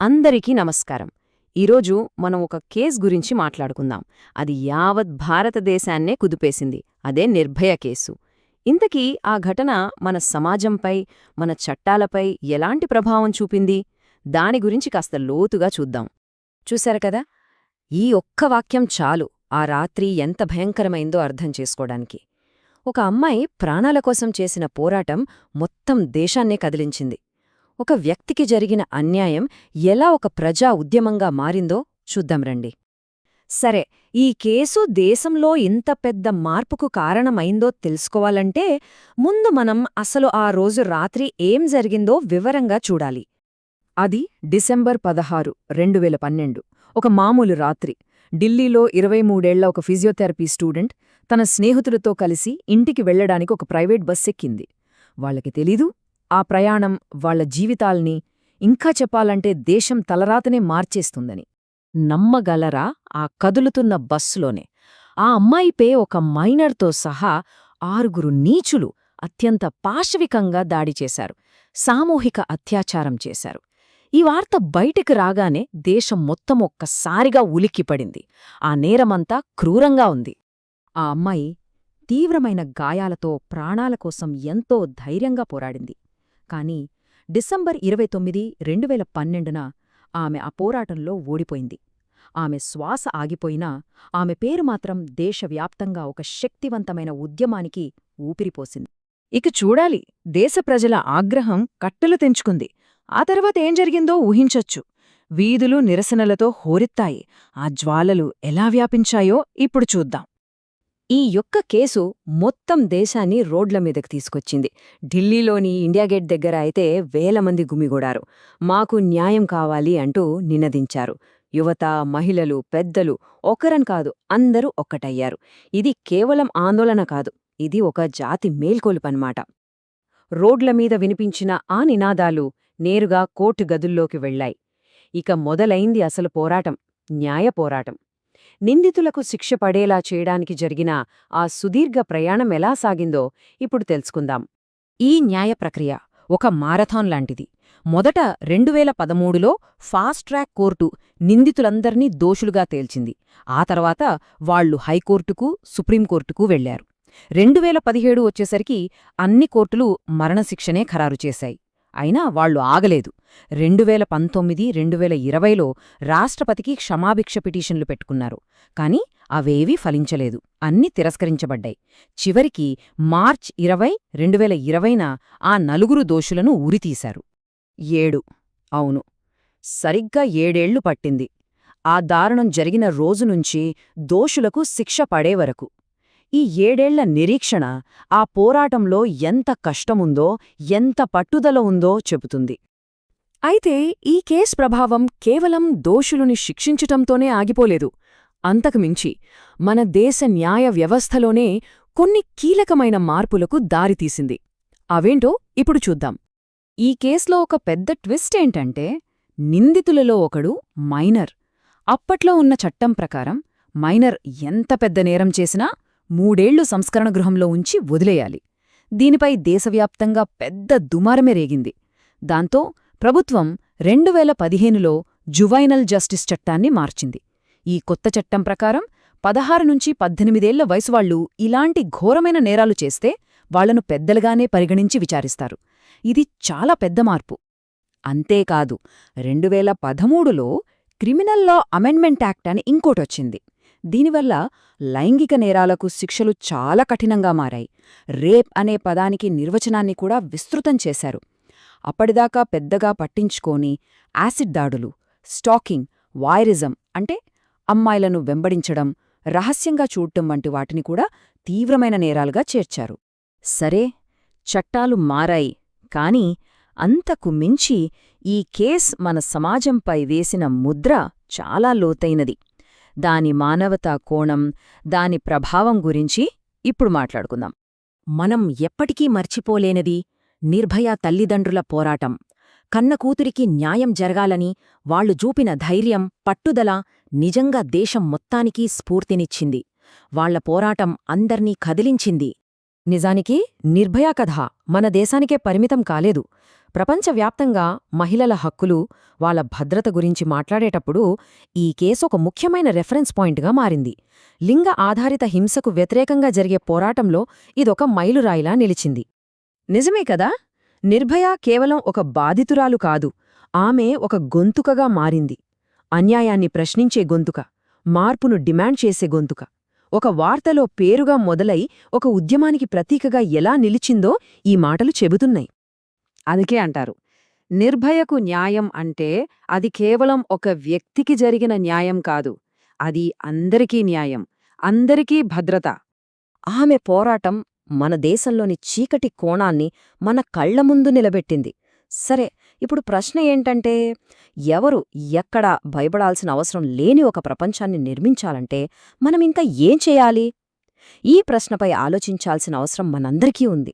అందరికీ నమస్కారం. ఈరోజు మనం ఒక కేస్ గురించి మాట్లాడుకుందాం. అది యావత్ భారతదేశాన్నే కుదిపేసింది. అదే నిర్భయ కేసు. ఇంతకీ ఆ ఘటన మన సమాజంపై, మన చట్టాలపై ఎలాంటి ప్రభావం చూపింది? దాని గురించి కాస్త లోతుగా చూద్దాం. చూశారు కదా, ఈ ఒక్క వాక్యం చాలు ఆ రాత్రి ఎంత భయంకరమైందో అర్థం చేసుకోవడానికి. ఒక అమ్మాయి ప్రాణాల కోసం చేసిన పోరాటం మొత్తం దేశాన్నే కదిలించింది. ఒక వ్యక్తికి జరిగిన అన్యాయం ఎలా ఒక ప్రజా ఉద్యమంగా మారిందో చూద్దాం రండి. సరే, ఈ కేసు దేశంలో ఇంత పెద్ద మార్పుకు కారణమైందో తెలుసుకోవాలంటే ముందు మనం అసలు ఆ రోజు రాత్రి ఏం జరిగిందో వివరంగా చూడాలి. అది డిసెంబర్ 16, 2012. ఒక మామూలు రాత్రి. ఢిల్లీలో 23 ఏళ్ల ఒక ఫిజియోథెరపీ స్టూడెంట్ తన స్నేహితులతో కలిసి ఇంటికి వెళ్లడానికి ఒక ప్రైవేట్ బస్ ఎక్కింది. వాళ్లకి తెలీదు, ఆ ప్రయాణం వాళ్ల జీవితాల్ని, ఇంకా చెప్పాలంటే దేశం తలరాతనే మార్చేస్తుందని. నమ్మగలరా, ఆ కదులుతున్న బస్సులోనే ఆ అమ్మాయిపై ఒక మైనర్తో సహా 6 నీచులు అత్యంత పాశవికంగా దాడి చేశారు, సామూహిక అత్యాచారం చేశారు. ఈ వార్త బయటికి రాగానే దేశం మొత్తం ఒక్కసారిగా ఉలిక్కిపడింది. ఆ నేరమంతా క్రూరంగా ఉంది. ఆ అమ్మాయి తీవ్రమైన గాయాలతో ప్రాణాల కోసం ఎంతో ధైర్యంగా పోరాడింది. కాని డిసెంబర్ 29, 2012న ఆమె ఆ పోరాటంలో ఓడిపోయింది. ఆమె శ్వాస ఆగిపోయినా ఆమె పేరు మాత్రం దేశవ్యాప్తంగా ఒక శక్తివంతమైన ఉద్యమానికి ఊపిరిపోసింది. ఇక చూడాలి, దేశ ప్రజల ఆగ్రహం కట్టలు తెంచుకుంది. ఆ తర్వాత ఏం జరిగిందో ఊహించొచ్చు. వీధులు నిరసనలతో హోరెత్తాయి. ఆ జ్వాలలు ఎలా వ్యాపించాయో ఇప్పుడు చూద్దాం. ఈ యొక్క కేసు మొత్తం దేశాన్ని రోడ్ల మీదకు తీసుకొచ్చింది. ఢిల్లీలోని ఇండియాగేట్ దగ్గర అయితే వేల మంది గుమిగూడారు. మాకు న్యాయం కావాలి అంటూ నినదించారు. యువత, మహిళలు, పెద్దలు ఒకరని కాదు, అందరూ ఒక్కటయ్యారు. ఇది కేవలం ఆందోళన కాదు, ఇది ఒక జాతి మేల్కొలుపన్నమాట. రోడ్ల మీద వినిపించిన ఆ నినాదాలు నేరుగా కోర్టు గదుల్లోకి వెళ్లాయి. ఇక మొదలైంది అసలు పోరాటం, న్యాయ పోరాటం. నిందితులకు శిక్ష పడేలా చేయడానికి జరిగిన ఆ సుదీర్ఘ ప్రయాణం ఎలా సాగిందో ఇప్పుడు తెలుసుకుందాం. ఈ న్యాయ ప్రక్రియ ఒక మారథాన్ లాంటిది. మొదట 2013లో ఫాస్ట్ ట్రాక్ కోర్టు నిందితులందర్నీ దోషులుగా తేల్చింది. ఆ తర్వాత వాళ్లు హైకోర్టుకు, సుప్రీంకోర్టుకు వెళ్లారు. 2017 వచ్చేసరికి అన్ని కోర్టులు మరణశిక్షనే ఖరారు చేశాయి. అయినా వాళ్లు ఆగలేదు. 2019, 2020లో రాష్ట్రపతికి క్షమాభిక్ష పిటిషన్లు పెట్టుకున్నారు. కాని అవేవీ ఫలించలేదు, అన్నీ తిరస్కరించబడ్డాయి. చివరికి మార్చ్ 20, 2020న ఆ 4 దోషులను ఉరితీశారు. 7, అవును, సరిగ్గా 7 ఏళ్లు పట్టింది ఆ దారుణం జరిగిన రోజునుంచి దోషులకు శిక్ష పడే వరకు. ఈ 7 ఏళ్ల నిరీక్షణ ఆ పోరాటంలో ఎంత కష్టముందో, ఎంత పట్టుదల ఉందో చెబుతుంది. అయితే ఈ కేస్ ప్రభావం కేవలం దోషులుని శిక్షించటంతోనే ఆగిపోలేదు. అంతకుమించి మన దేశ న్యాయ వ్యవస్థలోనే కొన్ని కీలకమైన మార్పులకు దారితీసింది. అవేంటో ఇప్పుడు చూద్దాం. ఈ కేసులో ఒక పెద్ద ట్విస్ట్ ఏంటంటే, నిందితులలో ఒకడు మైనర్. అప్పట్లో ఉన్న చట్టం ప్రకారం మైనర్ ఎంత పెద్ద నేరం చేసినా 3 ఏళ్లు సంస్కరణ గృహంలో ఉంచి వదిలేయాలి. దీనిపై దేశవ్యాప్తంగా పెద్ద దుమారమే రేగింది. దాంతో ప్రభుత్వం 2015లో జువైనల్ జస్టిస్ చట్టాన్ని మార్చింది. ఈ కొత్త చట్టం ప్రకారం 16 నుంచి 18 ఏళ్ల వయసువాళ్లు ఇలాంటి ఘోరమైన నేరాలు చేస్తే వాళ్లను పెద్దలుగానే పరిగణించి విచారిస్తారు. ఇది చాలా పెద్ద మార్పు. అంతేకాదు, 2013లో క్రిమినల్ లా అమెండ్మెంట్ యాక్ట్ అని ఇంకోటొచ్చింది. దీనివల్ల లైంగిక నేరాలకు శిక్షలు చాలా కఠినంగా మారాయి. రేప్ అనే పదానికి నిర్వచనాన్ని కూడా విస్తృతం చేశారు. అప్పటిదాకా పెద్దగా పట్టించుకోని యాసిడ్ దాడులు, స్టాకింగ్, వాయరిజం అంటే అమ్మాయిలను వెంబడించడం, రహస్యంగా చూడటం వంటి వాటిని కూడా తీవ్రమైన నేరాలుగా చేర్చారు. సరే, చట్టాలు మారాయి. కాని అంతకు మించి ఈ కేస్ మన సమాజంపై వేసిన ముద్ర చాలా లోతైనది. దాని మానవతా కోణం, దాని ప్రభావం గురించి ఇప్పుడు మాట్లాడుకుందాం. మనం ఎప్పటికీ మర్చిపోలేనిది నిర్భయ తల్లిదండ్రుల పోరాటం. కన్న కూతురికి న్యాయం జరగాలని వాళ్లు చూపిన ధైర్యం, పట్టుదల నిజంగా దేశం మొత్తానికి స్ఫూర్తినిచ్చింది. వాళ్ల పోరాటం అందర్నీ కదిలించింది. నిజానికి నిర్భయ కథ మన దేశానికే పరిమితం కాలేదు. ప్రపంచవ్యాప్తంగా మహిళల హక్కులు, వాళ్ళ భద్రత గురించి మాట్లాడేటప్పుడు ఈ కేసు ఒక ముఖ్యమైన రెఫరెన్స్ పాయింట్గా మారింది. లింగ ఆధారిత హింసకు వ్యతిరేకంగా జరిగే పోరాటంలో ఇదొక మైలురాయిలా నిలిచింది. నిజమే కదా? నిర్భయ కేవలం ఒక బాధితురాలు కాదు, ఆమె ఒక గొంతుకగా మారింది. అన్యాయాన్ని ప్రశ్నించే గొంతుక, మార్పును డిమాండ్ చేసే గొంతుక. ఒక వార్తలో పేరుగా మొదలై ఒక ఉద్యమానికి ప్రతీకగా ఎలా నిలిచిందో ఈ మాటలు చెబుతున్నాయి. అందుకే అంటారు, నిర్భయకు న్యాయం అంటే అది కేవలం ఒక వ్యక్తికి జరిగిన న్యాయం కాదు, అది అందరికీ న్యాయం, అందరికీ భద్రత. ఆమె పోరాటం మన దేశంలోని చీకటి కోణాన్ని మన కళ్ల ముందు నిలబెట్టింది. సరే, ఇప్పుడు ప్రశ్న ఏంటంటే, ఎవరు ఎక్కడా భయపడాల్సిన అవసరం లేని ఒక ప్రపంచాన్ని నిర్మించాలంటే మనమింకా ఏం చేయాలి? ఈ ప్రశ్నపై ఆలోచించాల్సిన అవసరం మనందరికీ ఉంది.